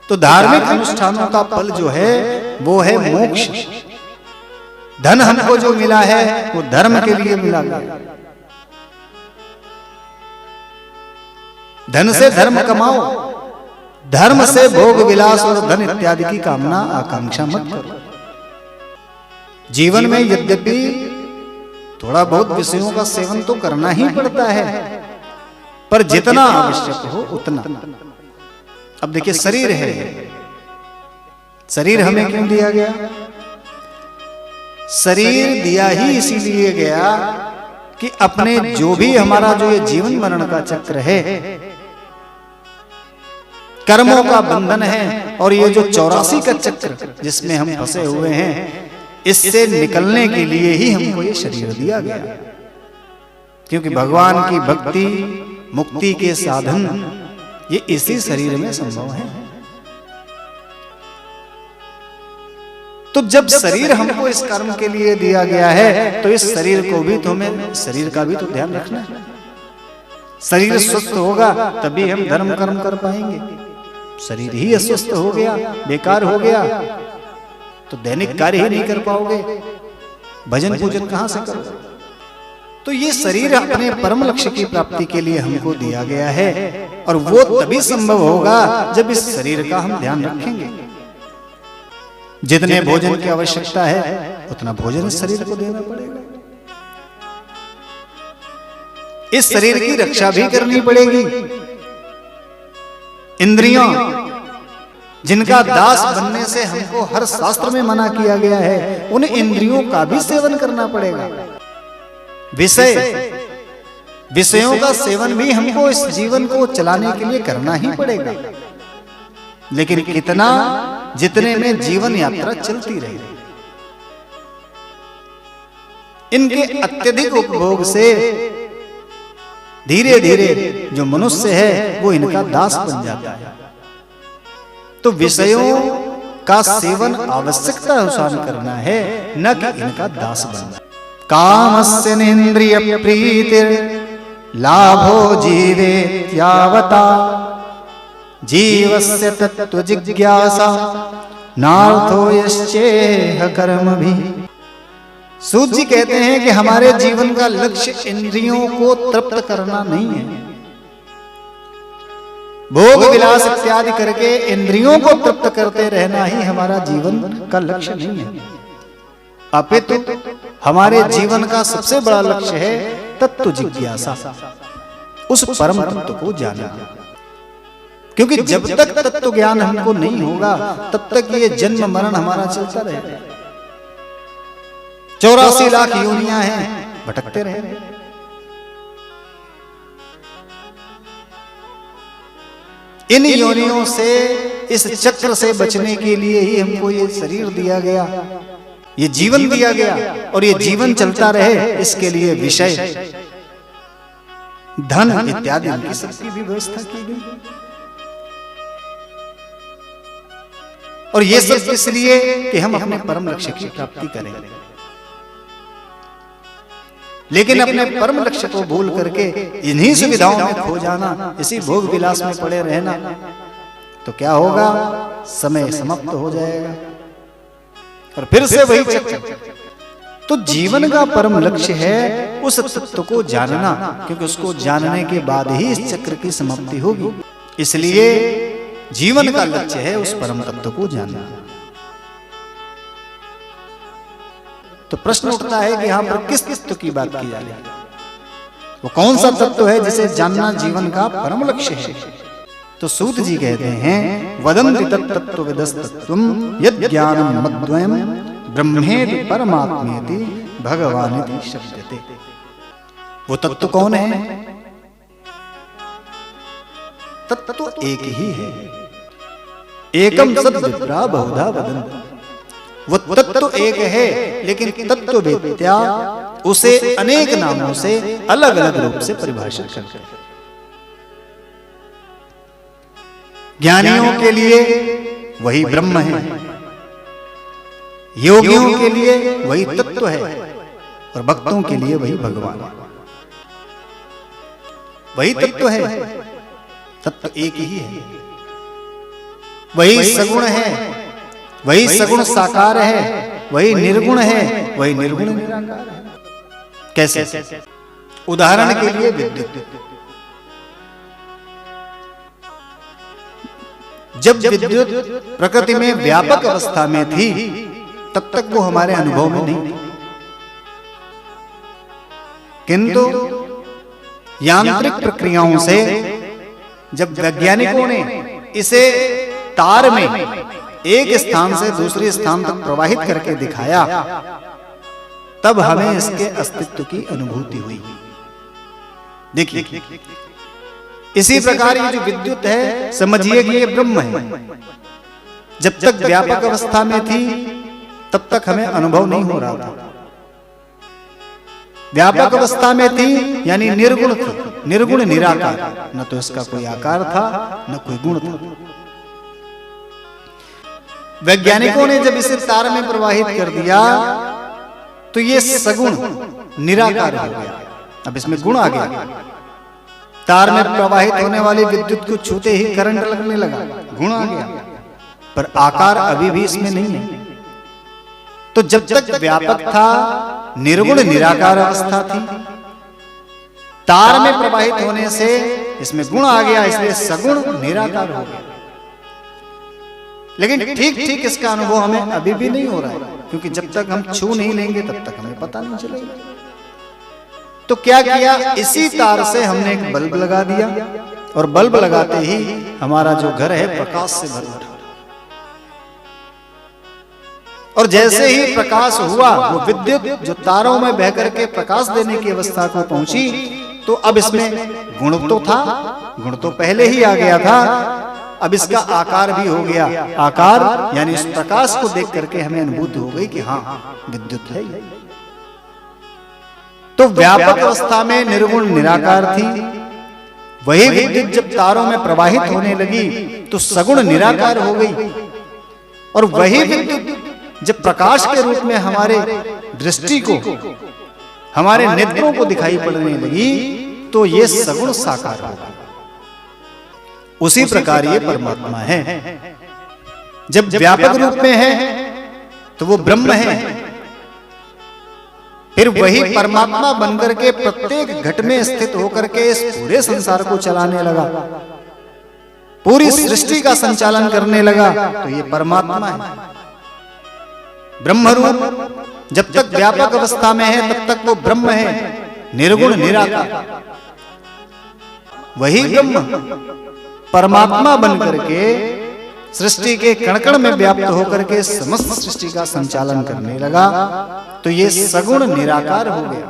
तो धार्मिक अनुष्ठानों का फल जो है वो है मोक्ष। धन हमको जो मिला है वो धर्म के लिए मिला गया। धन से धर्म कमाओ, धर्म से भोग विलास और धन इत्यादि की कामना आकांक्षा मत करो। जीवन में यद्यपि थोड़ा बहुत विषयों का सेवन तो करना ही पड़ता है, पर जितना आवश्यक हो उतना। अब देखिए शरीर है, शरीर हमें क्यों दिया गया? शरीर दिया ही इसीलिए गया कि अपने जो भी हमारा जो ये जीवन मरण का चक्र है, कर्मों का बंधन है, और ये जो 84 का चक्र जिसमें हम फंसे हुए हैं, इससे निकलने के लिए ही हमको ये शरीर दिया गया। क्योंकि भगवान की भक्ति मुक्ति के साधन ये इसी शरीर में संभव है। तो जब शरीर हमको इस कर्म के लिए दिया गया है, तो इस शरीर को भी तो हमें, शरीर का भी तो ध्यान रखना है। शरीर स्वस्थ होगा तभी हम धर्म कर्म कर पाएंगे। शरीर ही अस्वस्थ हो गया, बेकार हो गया, तो दैनिक कार्य ही नहीं कर पाओगे, भजन पूजन कहां से करोगे? तो ये शरीर अपने परम लक्ष्य की प्राप्ति के लिए हमको दिया गया है, और वो तभी संभव होगा जब इस शरीर का हम ध्यान रखेंगे। जितने भोजन की आवश्यकता है उतना भोजन इस शरीर को देना पड़ेगा। इस शरीर की रक्षा भी करनी पड़ेगी। इंद्रियों जिनका दास बनने से हमको हर शास्त्र में मना किया गया है, उन इंद्रियों का भी सेवन करना पड़ेगा। विषयों का सेवन भी हमको इस जीवन को चलाने के लिए करना ही पड़ेगा, लेकिन कितना, जितने में जीवन यात्रा चलती रहे। इनके अत्यधिक उपभोग से धीरे धीरे जो मनुष्य है वो इनका दास बन जाता है। तो विषयों का सेवन आवश्यकता अनुसार करना है, न कि इनका दास बनना। कामस्य नेन्द्रिय प्रीतिर लाभो जीवेत्यावता जीवस्य तत्व जिज्ञासा नार्थो यश्चेह कर्म भी। सूत जी कहते हैं कि हमारे जीवन का लक्ष्य इंद्रियों को तृप्त करना नहीं है, भोग विलास इत्यादि करके इंद्रियों को तृप्त करते रहना ही हमारा जीवन का लक्ष्य नहीं है। अपितु हमारे जीवन का सबसे बड़ा लक्ष्य है तत्व जिज्ञासा, उस परम तत्व को जानना। क्योंकि जब तक तत्व ज्ञान हमको नहीं होगा तब तक ये जन्म मरण हमारा चलता रहेगा। 84 लाख योनियां हैं, भटकते रहे। इन योनियों से, इस चक्र से बचने के लिए ही हमको ये शरीर दिया गया, ये जीवन दिया गया, और ये जीवन चलता रहे इसके लिए विषय, धन इत्यादि की सबकी भी व्यवस्था की गई। और ये सब इसलिए कि हम अपने परम लक्ष्य की प्राप्ति करें। लेकिन अपने परम लक्ष्य को भूल करके इन्हीं सुविधाओं में खो जाना, इसी भोग विलास में पड़े रहना, तो क्या होगा? समय समाप्त हो जाएगा और फिर से वही चक्र। तो जीवन का परम लक्ष्य है उस तत्व को जानना, क्योंकि उसको जानने के बाद ही इस चक्र की समाप्ति होगी। इसलिए जीवन का लक्ष्य है उस परम तत्व को जानना। तो प्रश्न उठता है कि यहां पर किस तत्व की बात की जा रही है? वो कौन सा तत्व है जिसे जानना जीवन का परम लक्ष्य है? तो सूत जी कहते हैं, वदन्ति तत्तत्व विदस्तत्वम यद् ज्ञानम मद्वयम ब्रह्मेति परमात्मेति भगवानिति शब्दते। वो तत्व कौन है? तत्व एक ही है, एकम सद विप्रा बहुधा वदन्ति। वो तत्व एक है, लेकिन तत्व वेत्या उसे अनेक नामों से अलग अलग रूप से परिभाषित करते हैं। ज्ञानियों के लिए वही ब्रह्म है, योगियों के लिए वही तत्व है, और भक्तों के लिए वही भगवान है। वही तत्व है, तत्व एक ही है। वही सगुण है, वही सगुण साकार है, वही निर्गुण है, वही निर्गुण निराकार है। कैसे? उदाहरण के लिए विद्युत। जब विद्युत प्रकृति में व्यापक अवस्था में थी तब तक वो हमारे अनुभव में नहीं थी, किंतु यांत्रिक प्रक्रियाओं से जब वैज्ञानिकों ने इसे तार में एक स्थान से दूसरे स्थान तक प्रवाहित करके दिखाया, तब हमें इसके अस्तित्व की अनुभूति हुई। देखिए, इसी प्रकार ये जो विद्युत है, समझिए कि ये ब्रह्म है। जब तक व्यापक अवस्था में थी तब तक हमें अनुभव नहीं हो रहा था। व्यापक अवस्था में थी यानी निर्गुण थी, निर्गुण निराकार, न तो इसका कोई आकार था न कोई गुण था। वैज्ञानिकों ने जब इसे तार में प्रवाहित कर दिया तो ये सगुण निराकार हो गया। अब इसमें गुण आ गया। तार में प्रवाहित होने वाली विद्युत को छूते ही करंट लगने लगा, गुण आ गया, पर आकार अभी भी इसमें नहीं है। तो जब तक व्यापक था, निर्गुण निराकार अवस्था थी। तार में प्रवाहित होने से इसमें गुण आ गया, इसलिए सगुण निराकार हो गया। लेकिन ठीक ठीक इसका अनुभव हमें अभी भी नहीं हो रहा है, क्योंकि जब तक हम छू नहीं लेंगे तब तक हमें पता नहीं चलेगा। तो क्या किया, इसी तार से हमने एक बल्ब लगा दिया और बल्ब लगाते ही हमारा जो घर है प्रकाश से भर उठा। और जैसे ही प्रकाश हुआ, वो विद्युत जो तारों में बह करके प्रकाश देने की अवस्था को पहुंची, तो अब इसमें गुण तो था, गुण तो पहले ही आ गया था, अब इसका आकार भी हो गया। आकार यानी इस प्रकाश को देख करके हमें अनुभूति हो गई कि हाँ विद्युत है। तो व्यापक अवस्था में निर्गुण निराकार थी, वही विद्युत जब तारों में प्रवाहित होने लगी तो सगुण निराकार हो गई। और वही विद्युत जब प्रकाश के रूप में हमारे दृष्टि को, हमारे नेत्रों को दिखाई पड़ने लगी तो ये सगुण साकार हो गई। उसी प्रकार ये परमात्मा है। जब व्यापक रूप में है तो वो ब्रह्म है, फिर वही परमात्मा बनकर के प्रत्येक घट में स्थित होकर के इस पूरे संसार को चलाने लगा, पूरी सृष्टि का संचालन करने लगा, तो ये परमात्मा है। ब्रह्म रूप जब तक व्यापक अवस्था में है तब तक वो ब्रह्म है, निर्गुण निराकार। वही ब्रह्म परमात्मा बनकर के सृष्टि के कण-कण में व्याप्त होकर के समस्त सृष्टि का संचालन करने लगा, तो ये सगुण निराकार हो गया।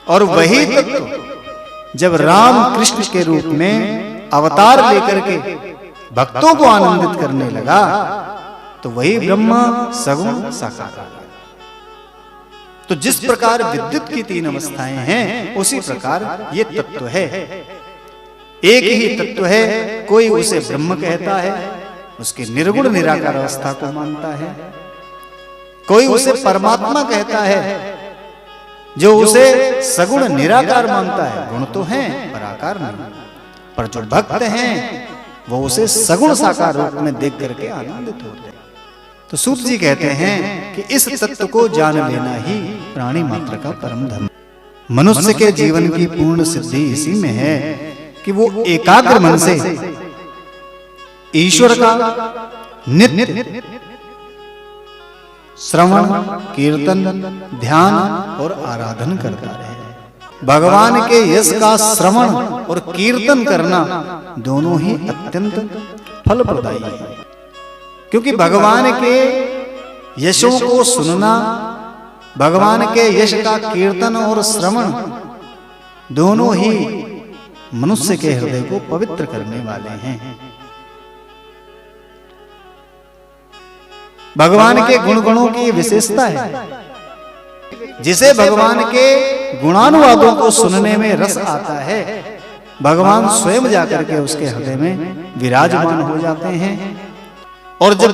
और वही तत्व जब राम कृष्ण के रूप में अवतार लेकर के भक्तों को आनंदित करने लगा, तो वही ब्रह्म सगुण साकार। तो जिस प्रकार विद्युत की तीन अवस्थाएं हैं, उसी प्रकार ये तत्व है। एक ही तत्व है, कोई उसे ब्रह्म कहता है, उसके निर्गुण निराकार अवस्था को मानता है, कोई उसे परमात्मा कहता है जो उसे सगुण निराकार मानता है। गुण तो हैं पर आकार नहीं। पर जो भक्त हैं वो उसे सगुण साकार रूप में देख करके आनंदित होते हैं। तो सूत जी कहते हैं कि इस तत्व को जान लेना ही प्राणी मात्र का परम धर्म। मनुष्य के जीवन की पूर्ण सिद्धि इसी में है कि वो एकाग्र मन से ईश्वर का नित्य श्रवण, कीर्तन, ध्यान और आराधन करता रहे। भगवान के यश का श्रवण और कीर्तन करना दोनों ही अत्यंत फलप्रदायी है, क्योंकि भगवान के यशों को सुनना, भगवान के यश का कीर्तन और श्रवण दोनों ही मनुष्य के हृदय को पवित्र करने वाले हैं। भगवान के गुणों की विशेषता है। जिसे भगवान के गुणानुवादों को सुनने में रस आता है, भगवान स्वयं जाकर के उसके हृदय में विराजमान हो जाते हैं। और जब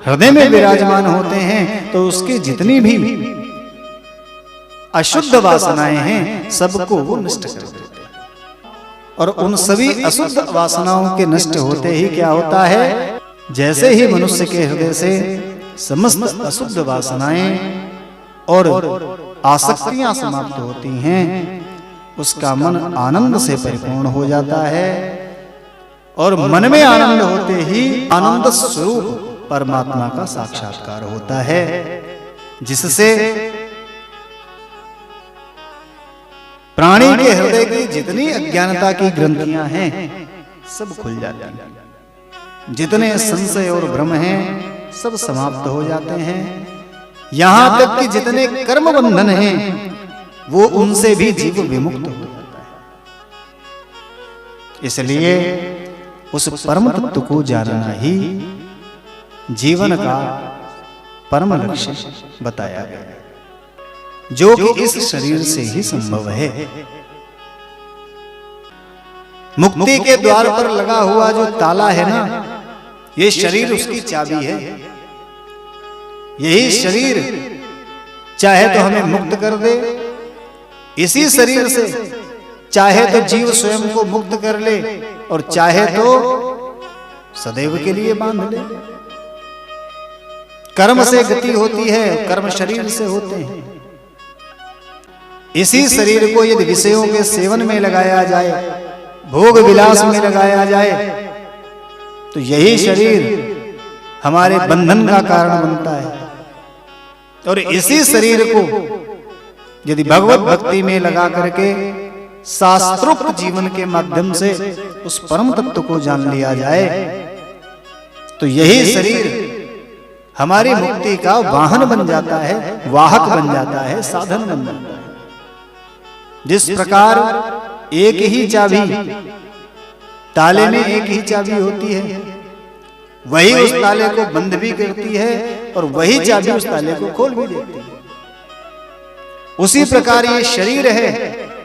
हृदय में विराजमान होते हैं तो उसकी जितनी भी अशुद्ध वासनाएं हैं सबको वो नष्ट कर देते हैं। और उन सभी अशुद्ध वासनाओं के नष्ट होते ही क्या होता है, जैसे ही मनुष्य के हृदय से समस्त अशुद्ध वासनाएं और आसक्तियां समाप्त होती हैं, उसका मन आनंद से परिपूर्ण हो जाता है और मन में आनंद होते ही आनंद स्वरूप परमात्मा का साक्षात्कार होता है, जिससे प्राणी के हृदय की जितनी अज्ञानता की ग्रंथियां हैं सब खुल जाती हैं, जितने संशय और भ्रम हैं सब समाप्त हो जाते हैं, यहां तक कि जितने कर्म बंधन हैं वो उनसे भी जीव विमुक्त हो जाता है। इसलिए उस परम तत्व को जानना ही जीवन का परम लक्ष्य बताया गया, जो कि इस शरीर से ही संभव है। मुक्ति के द्वार पर लगा हुआ जो ताला है ना, ये शरीर उसकी चाबी है। यही शरीर चाहे तो हमें मुक्त कर दे, इसी शरीर से चाहे तो जीव स्वयं को मुक्त कर ले और चाहे तो सदैव के लिए बांध ले। कर्म से गति होती है, कर्म शरीर से होते हैं। इसी शरीर को यदि विषयों के सेवन में लगाया जाए, भोग विलास में लगाया जाए, तो यही शरीर हमारे बंधन का कारण बनता है। और इसी शरीर को यदि भगवत भक्ति में लगा करके शास्त्रोक्त जीवन के माध्यम से उस परम तत्व को जान लिया जाए, तो यही शरीर हमारी मुक्ति का वाहन बन जाता है, वाहक बन जाता है, साधन बन जाता है। जिस प्रकार एक ही चाबी, ताले में एक ही चाबी होती है, वही उस ताले को बंद भी करती है और वही चाबी उस ताले को खोल भी देती है। उसी प्रकार ये शरीर है,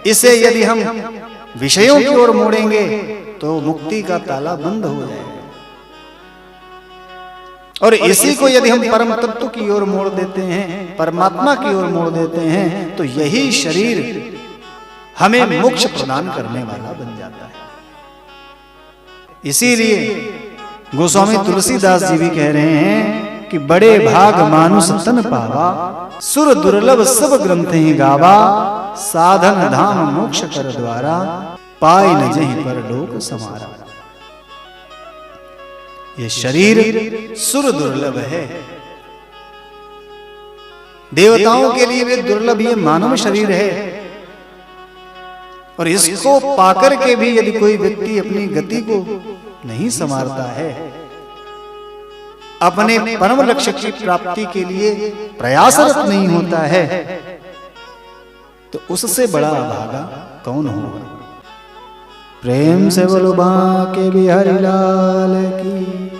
इसे यदि हम विषयों की ओर मोड़ेंगे तो मुक्ति का ताला बंद हो जाएगा। और इसी को यदि हम परम तत्व की ओर मोड़ देते हैं, परमात्मा की ओर मोड़ देते हैं, तो यही शरीर हमें मोक्ष प्रदान करने वाला बन जाता है। इसीलिए गोस्वामी तुलसीदास जी भी कह रहे हैं कि बड़े भाग मानुष तन पावा, सुर दुर्लभ सब ग्रंथ ही गावा, साधन धाम मोक्ष कर द्वारा, पाई न जहीं पर लोक समारा। ये शरीर सुर दुर्लभ है, देवताओं के लिए भी दुर्लभ ये मानव शरीर है। और इसको पाकर के भी यदि कोई व्यक्ति अपनी गति को नहीं संवारता है, अपने परम लक्ष्य की प्राप्ति के लिए प्रयासरत नहीं होता है, तो उससे बड़ा अभागा कौन होगा। प्रेम से बोलो बांके बिहारी लाल की।